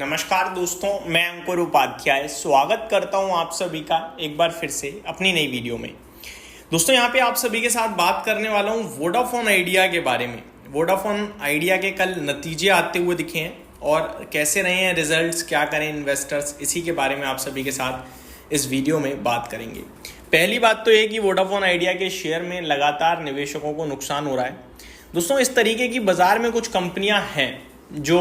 नमस्कार दोस्तों, मैं अंकुर उपाध्याय स्वागत करता हूं आप सभी का एक बार फिर से अपनी नई वीडियो में। दोस्तों यहाँ पे आप सभी के साथ बात करने वाला हूं वोडाफोन आइडिया के बारे में। वोडाफोन आइडिया के कल नतीजे आते हुए दिखे हैं और कैसे रहे हैं रिजल्ट्स, क्या करें इन्वेस्टर्स, इसी के बारे में आप सभी के साथ इस वीडियो में बात करेंगे। पहली बात तो ये कि वोडाफोन आइडिया के शेयर में लगातार निवेशकों को नुकसान हो रहा है। दोस्तों इस तरीके की बाजार में कुछ कंपनियां हैं जो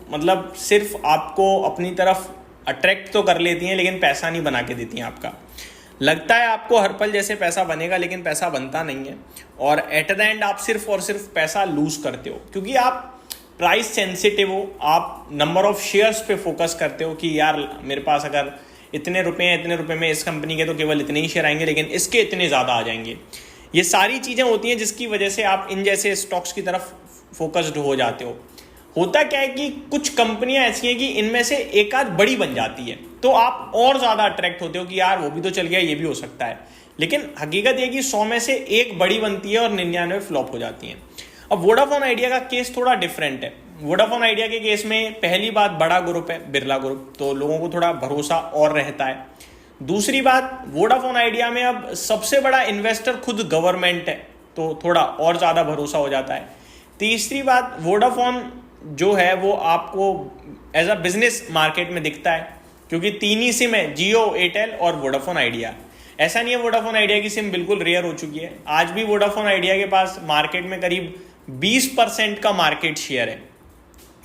मतलब सिर्फ आपको अपनी तरफ अट्रैक्ट तो कर लेती हैं लेकिन पैसा नहीं बना के देती हैं। आपका लगता है आपको हर पल जैसे पैसा बनेगा, लेकिन पैसा बनता नहीं है और एट द एंड आप सिर्फ और सिर्फ पैसा लूज करते हो क्योंकि आप प्राइस सेंसिटिव हो। आप नंबर ऑफ शेयर्स पे फोकस करते हो कि यार मेरे पास अगर इतने रुपए हैं, इतने रुपए में इस कंपनी के तो केवल इतने ही शेयर आएंगे, लेकिन इसके इतने ज़्यादा आ जाएंगे। ये सारी चीज़ें होती हैं जिसकी वजह से आप इन जैसे स्टॉक्स की तरफ फोकस्ड हो जाते हो। होता क्या है कि कुछ कंपनियां ऐसी हैं कि इनमें से एक आध बड़ी बन जाती है तो आप और ज़्यादा अट्रैक्ट होते हो कि यार वो भी तो चल गया, ये भी हो सकता है। लेकिन हकीकत ये कि 100 में से एक बड़ी बनती है और 99 फ्लॉप हो जाती हैं। अब वोडाफोन आइडिया का केस थोड़ा डिफरेंट है। वोडाफोन आइडिया के केस में पहली बात बड़ा ग्रुप है, बिरला ग्रुप, तो लोगों को थोड़ा भरोसा और रहता है। दूसरी बात, वोडाफोन आइडिया में अब सबसे बड़ा इन्वेस्टर खुद गवर्नमेंट है तो थोड़ा और ज़्यादा भरोसा हो जाता है। तीसरी बात, वोडाफोन जो है वो आपको एज अ बिजनेस मार्केट में दिखता है क्योंकि 3 ही सिम है, जियो, एयरटेल और वोडाफोन आइडिया। ऐसा नहीं है वोडाफोन आइडिया की सिम बिल्कुल रेयर हो चुकी है। आज भी वोडाफोन आइडिया के पास मार्केट में करीब 20% का मार्केट शेयर है।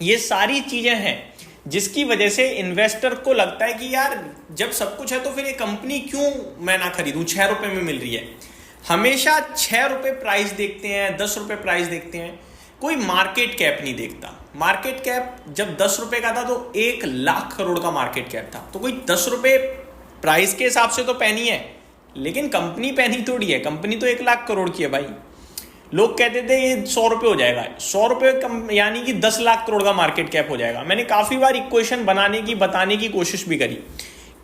ये सारी चीजें हैं जिसकी वजह से इन्वेस्टर को लगता है कि यार जब सब कुछ है तो फिर ये कंपनी क्यों मैं ना खरीदूं, 6 रुपए में मिल रही है। हमेशा 6 रुपए प्राइस देखते हैं, 10 रुपए प्राइस देखते हैं, कोई मार्केट कैप नहीं देखता। मार्केट कैप जब 10 रुपए का था तो 1 लाख करोड़ का मार्केट कैप था, तो कोई 10 रुपए प्राइस के हिसाब से तो पैनी है, लेकिन कंपनी पैनी थोड़ी है। कंपनी तो 1 लाख करोड़ की है भाई। लोग कहते थे ये 100 रुपए हो जाएगा, 100 रुपए यानी कि 10 लाख करोड़ का मार्केट कैप हो जाएगा। मैंने काफी बार इक्वेशन बताने की कोशिश भी करी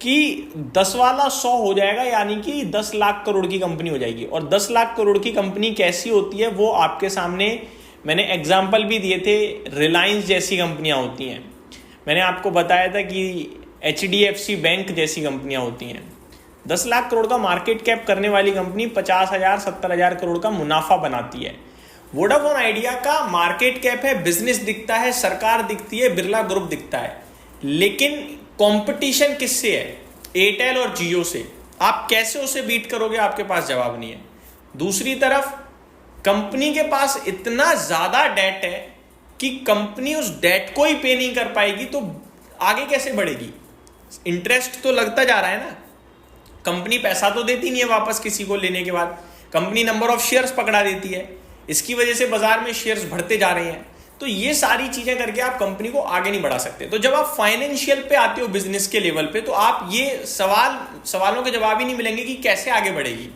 कि 10 वाला 100 हो जाएगा यानी कि 10 लाख करोड़ की कंपनी हो जाएगी। और 10 लाख करोड़ की कंपनी कैसी होती है वो आपके सामने मैंने एग्जाम्पल भी दिए थे। रिलायंस जैसी कंपनियां होती हैं, मैंने आपको बताया था कि HDFC बैंक जैसी कंपनियां होती हैं। 10 लाख करोड़ का मार्केट कैप करने वाली कंपनी 50,000 70,000 करोड़ का मुनाफा बनाती है। वोडाफोन आइडिया का मार्केट कैप है, बिजनेस दिखता है, सरकार दिखती है, बिरला ग्रुप दिखता है, लेकिन कंपटीशन किससे है? एयरटेल और जियो से। आप कैसे उसे बीट करोगे, आपके पास जवाब नहीं है। दूसरी तरफ कंपनी के पास इतना ज्यादा डेट है कि कंपनी उस डेट को ही पे नहीं कर पाएगी तो आगे कैसे बढ़ेगी? इंटरेस्ट तो लगता जा रहा है ना। कंपनी पैसा तो देती नहीं है वापस किसी को लेने के बाद। कंपनी नंबर ऑफ शेयर्स पकड़ा देती है, इसकी वजह से बाजार में शेयर्स बढ़ते जा रहे हैं। तो ये सारी चीजें करके आप कंपनी को आगे नहीं बढ़ा सकते। तो जब आप फाइनेंशियल पे आते हो, बिजनेस के लेवल पे, तो आप ये सवालों के जवाब ही नहीं मिलेंगे कि कैसे आगे बढ़ेगी।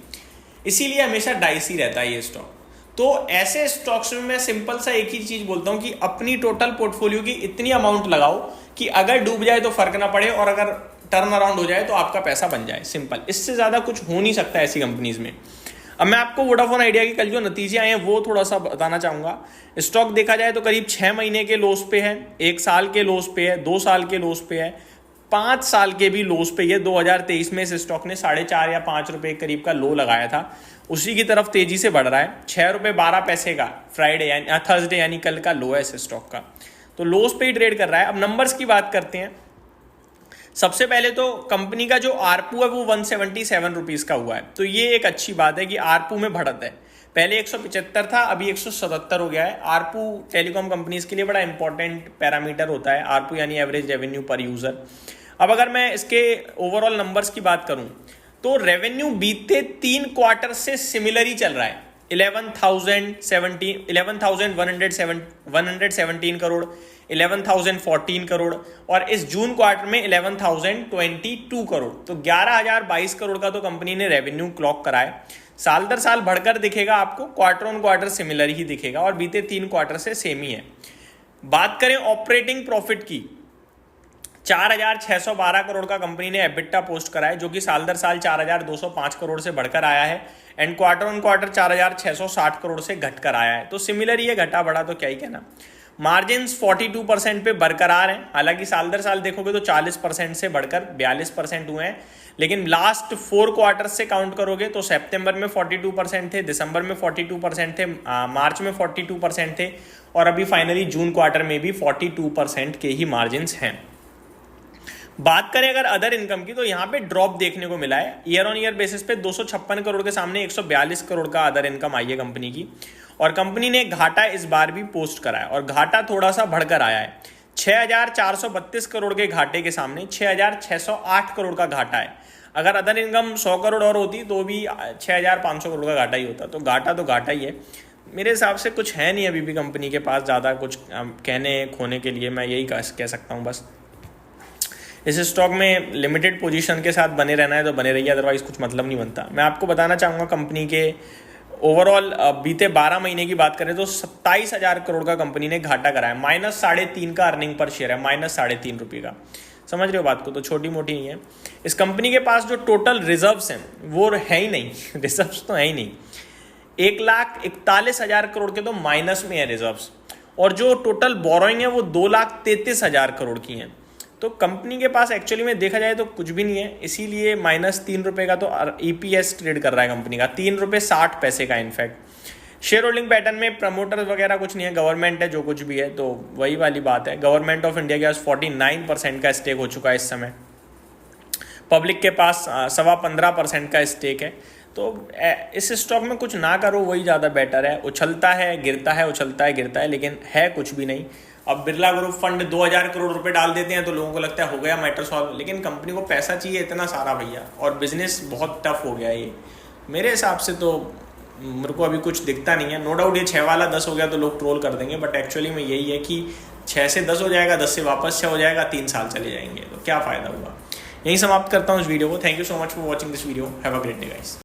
इसीलिए हमेशा डाइसी रहता है ये स्टॉक। तो ऐसे स्टॉक्स में मैं सिंपल सा एक ही चीज बोलता हूं कि अपनी टोटल पोर्टफोलियो की इतनी अमाउंट लगाओ कि अगर डूब जाए तो फर्क ना पड़े और अगर टर्न अराउंड हो जाए तो आपका पैसा बन जाए। सिंपल, इससे ज्यादा कुछ हो नहीं सकता ऐसी कंपनीज में। अब मैं आपको वोडाफोन आइडिया के कल जो नतीजे आए हैं वो थोड़ा सा बताना चाहूंगा। स्टॉक देखा जाए तो करीब 6 महीने के लोस पे है, 1 साल के लोस पे है, 2 साल के लोस पे है, 5 साल के भी लोस पे। ये 2023 में इस स्टॉक ने 4.5 या 5 रुपए करीब का लो लगाया था, उसी की तरफ तेजी से बढ़ रहा है। 6 रुपए 12 पैसे का फ्राइडे यानी थर्सडे यानी कल का लो है इस स्टॉक का, तो लोस पे ही ट्रेड कर रहा है। अब नंबर्स की बात करते हैं। सबसे पहले तो कंपनी का जो आरपू है वो 177 रुपीज का हुआ है, तो ये एक अच्छी बात है कि आरपू में बढ़त है। पहले 175 था, अभी 177 हो गया है। आरपू टेलीकॉम कंपनीज के लिए बड़ा इंपॉर्टेंट पैरामीटर होता है, आरपू यानी एवरेज रेवेन्यू पर यूजर। अब अगर मैं इसके ओवरऑल नंबर्स की बात करूं तो रेवेन्यू बीते 3 क्वार्टर से सिमिलर ही चल रहा है। 11,117 करोड़, 11,014 करोड़ और इस जून क्वार्टर में 11,022 करोड़। तो 11,022 करोड़ का तो कंपनी ने रेवेन्यू क्लॉक करा है। साल दर साल बढ़कर दिखेगा आपको, क्वार्टर ऑन क्वार्टर सिमिलर ही दिखेगा और बीते 3 क्वार्टर से सेम ही है। बात करें ऑपरेटिंग प्रॉफिट की, 4,612 करोड़ का कंपनी ने एबिटा पोस्ट करा है, जो कि साल दर साल 4,205 करोड़ से बढ़कर आया है and quarter on quarter 4,660 crore से घटकर आया है। तो सिमिलर ही है, घटा बढ़ा तो क्या ही कहना। मार्जिन्स 42% पे बरकरार हैं। हालांकि साल दर साल देखोगे तो 40% से बढ़कर 42% हुए हैं, लेकिन लास्ट 4 क्वार्टर से काउंट करोगे तो सितंबर में 42% थे, दिसंबर में 42% थे, मार्च में 42% थे, और अभी फाइनली जून क्वार्टर में भी 42% के ही मार्जिन्स हैं। बात करें अगर अदर इनकम की, तो यहाँ पे ड्रॉप देखने को मिला है। ईयर ऑन ईयर बेसिस पे 256 करोड़ के सामने 142 करोड़ का अदर इनकम आई है कंपनी की, और कंपनी ने घाटा इस बार भी पोस्ट करा है, और घाटा थोड़ा सा बढ़कर आया है। 6,432 करोड़ के घाटे के सामने 6,608 करोड़ का घाटा है। अगर अदर इनकम 100 करोड़ और होती तो भी 6,500 करोड़ का घाटा ही होता। तो घाटा ही है। मेरे हिसाब से कुछ है नहीं अभी भी कंपनी के पास ज़्यादा कुछ कहने खोने के लिए, मैं यही कह सकता हूँ बस। इस स्टॉक में लिमिटेड पोजीशन के साथ बने रहना है तो बने रहिए, अदरवाइज कुछ मतलब नहीं बनता। मैं आपको बताना चाहूँगा कंपनी के ओवरऑल बीते 12 महीने की बात करें तो 27,000 करोड़ का कंपनी ने घाटा कराया, -3.5 का अर्निंग पर शेयर है, -3.5 रुपये का। समझ रहे हो बात को, तो छोटी मोटी नहीं है। इस कंपनी के पास जो टोटल रिजर्व्स हैं वो है ही नहीं, रिजर्व्स तो है ही नहीं। 1,41,000 करोड़ के तो माइनस में है रिजर्व्स, और जो टोटल बोरोइंग है वो 2,33,000 करोड़ की हैं। तो कंपनी के पास एक्चुअली में देखा जाए तो कुछ भी नहीं है, इसीलिए -3 रुपये का तो EPS ट्रेड कर रहा है कंपनी का, 3 रुपये 60 पैसे का। इनफैक्ट शेयर होल्डिंग पैटर्न में प्रमोटर्स वगैरर कुछ नहीं है, गवर्नमेंट है जो कुछ भी है, तो वही वाली बात है। गवर्नमेंट ऑफ इंडिया के पास 49% का स्टेक हो चुका है इस समय, पब्लिक के पास 15.25% का स्टेक है। तो इस स्टॉक में कुछ ना करो वही ज़्यादा बेटर है। उछलता है गिरता है, उछलता है गिरता है, लेकिन है कुछ भी नहीं। अब बिरला ग्रुप फंड 2,000 करोड़ रुपए डाल देते हैं तो लोगों को लगता है हो गया मैटर सॉल्व, लेकिन कंपनी को पैसा चाहिए इतना सारा भैया, और बिजनेस बहुत टफ हो गया है ये। मेरे हिसाब से तो मेरे को अभी कुछ दिखता नहीं है। नो डाउट ये 6 वाला 10 हो गया तो लोग ट्रोल कर देंगे, बट एक्चुअली में यही है कि 6 से 10 हो जाएगा, 10 से वापस 6 हो जाएगा, 3 साल चले जाएंगे, तो क्या फ़ायदा हुआ। यही समाप्त करता हूँ इस वीडियो को। Thank you so much for watching this video. Have a great day guys.